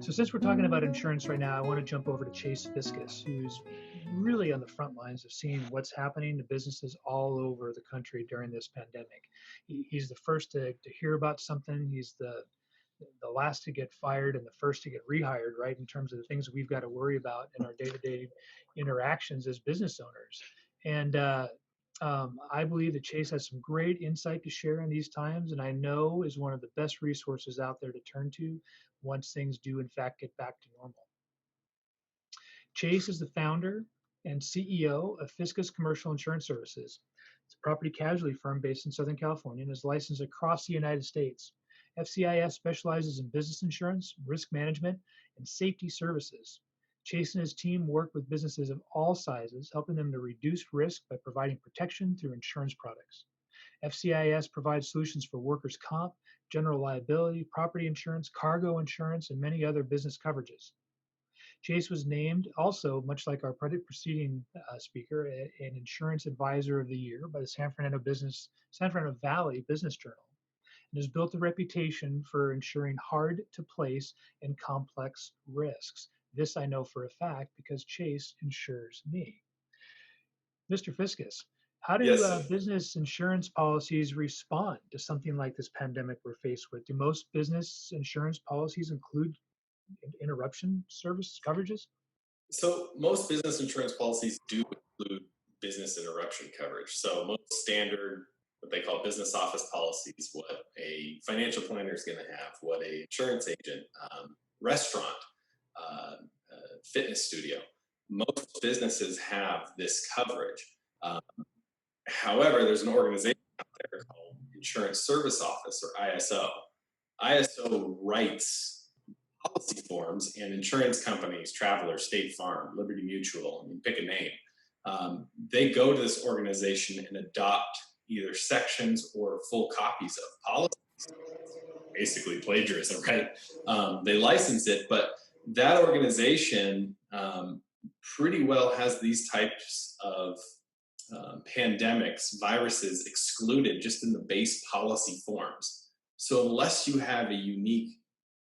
So since we're talking about insurance right now, I want to jump over to Chase Fiscus, who's really on the front lines of seeing what's happening to businesses all over the country during this pandemic. He's the first to hear about something. He's the last to get fired and the first to get rehired, right, in terms of the things we've got to worry about in our day-to-day interactions as business owners. And I believe that Chase has some great insight to share in these times, and I know is one of the best resources out there to turn to once things do, in fact, get back to normal. Chase is the founder and CEO of Fiscus Commercial Insurance Services. It's a property casualty firm based in Southern California and is licensed across the United States. FCIS specializes in business insurance, risk management, and safety services. Chase and his team work with businesses of all sizes, helping them to reduce risk by providing protection through insurance products. FCIS provides solutions for workers' comp, general liability, property insurance, cargo insurance, and many other business coverages. Chase was named also, much like our preceding speaker, an Insurance Advisor of the Year by the San Fernando Valley Business Journal, and has built a reputation for insuring hard to place and complex risks. This I know for a fact because Chase insures me. Mr. Fiscus, how do business insurance policies respond to something like this pandemic we're faced with? Do most business insurance policies include interruption service coverages? So most business insurance policies do include business interruption coverage. So most standard, what they call business office policies, what a financial planner is going to have, what a insurance agent, restaurant, fitness studio, most businesses have this coverage. However, there's an organization out there called Insurance Service Office, or ISO. ISO writes policy forms, and insurance companies, Travelers, State Farm, Liberty Mutual, I mean, pick a name, they go to this organization and adopt either sections or full copies of policies. Basically plagiarism, right? They license it, but that organization pretty well has these types of pandemics, viruses excluded just in the base policy forms. So unless you have a unique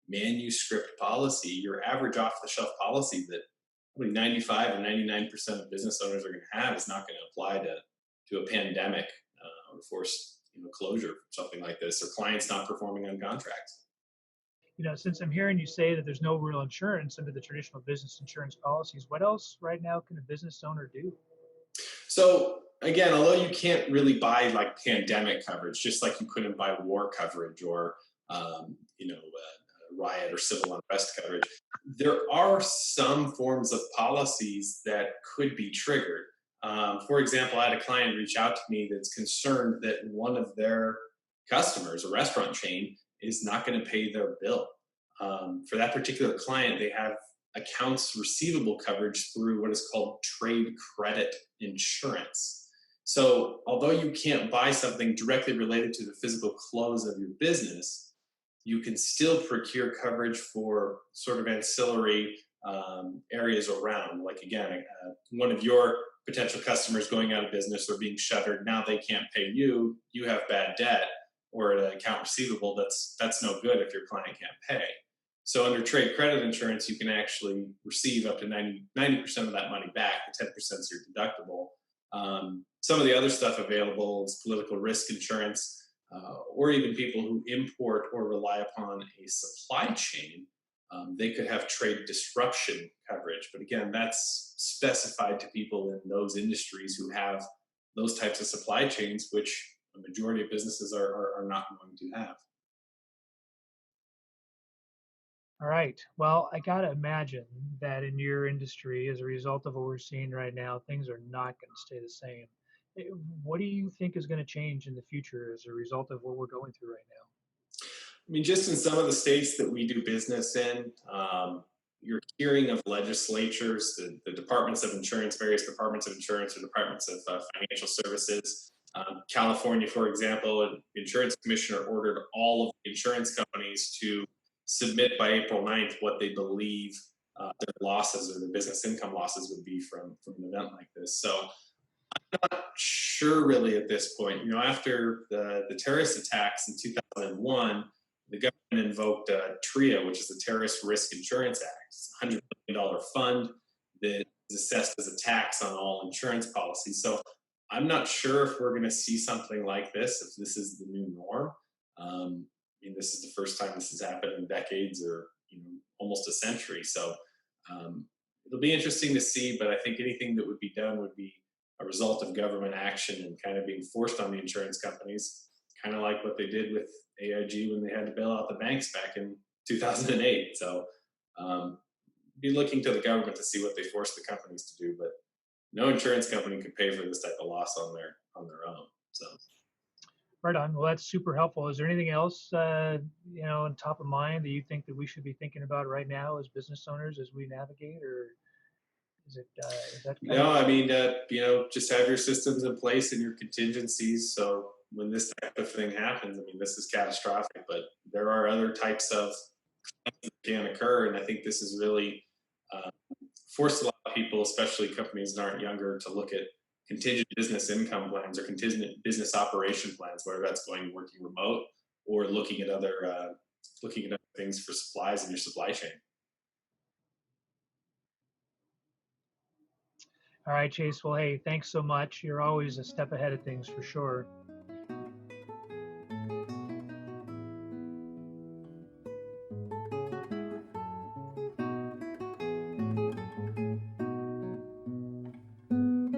manuscript policy, your average off-the-shelf policy that probably 95 or 99% of business owners are going to have is not going to apply to a pandemic or forced closure, something like this, or clients not performing on contracts. Since I'm hearing you say that there's no real insurance under the traditional business insurance policies, what else right now can a business owner do? So again, although you can't really buy like pandemic coverage, just like you couldn't buy war coverage or riot or civil unrest coverage, there are some forms of policies that could be triggered. For example, I had a client reach out to me that's concerned that one of their customers, a restaurant chain, is not going to pay their bill. For that particular client, they have accounts receivable coverage through what is called trade credit insurance. So although you can't buy something directly related to the physical close of your business, you can still procure coverage for sort of ancillary areas around. Like again, one of your potential customers going out of business or being shuttered, now they can't pay you, you have bad debt or an account receivable, that's no good if your client can't pay. So under trade credit insurance, you can actually receive up to 90% of that money back. The 10% is your deductible. Some of the other stuff available is political risk insurance, or even people who import or rely upon a supply chain. They could have trade disruption coverage. But again, that's specified to people in those industries who have those types of supply chains, which a majority of businesses are not going to have. All right. Well, I got to imagine that in your industry, as a result of what we're seeing right now, things are not going to stay the same. What do you think is going to change in the future as a result of what we're going through right now? I mean, just in some of the states that we do business in, you're hearing of legislatures, the departments of insurance, various departments of insurance or departments of financial services. California, for example, an insurance commissioner ordered all of the insurance companies to submit by April 9th what they believe their losses or their business income losses would be from an event like this. So I'm not sure really at this point. After the terrorist attacks in 2001, the government invoked TRIA, which is the Terrorist Risk Insurance Act. It's a $100 billion fund that is assessed as a tax on all insurance policies. So I'm not sure if we're going to see something like this, if this is the new norm. I mean, this is the first time this has happened in decades, or almost a century. So it'll be interesting to see. But I think anything that would be done would be a result of government action and kind of being forced on the insurance companies, kind of like what they did with AIG when they had to bail out the banks back in 2008. So be looking to the government to see what they force the companies to do. But no insurance company could pay for this type of loss on their own. So. Right on. Well, that's super helpful. Is there anything else, on top of mind that you think that we should be thinking about right now as business owners as we navigate, or is that kind No, of? I mean, just have your systems in place and your contingencies. So when this type of thing happens, I mean, this is catastrophic, but there are other types of that can occur. And I think this has really uh, forced a lot of people, especially companies that aren't younger, to look at contingent business income plans or contingent business operation plans, whether that's working remote or looking at other things for supplies in your supply chain. All right, Chase. Well, hey, thanks so much. You're always a step ahead of things for sure.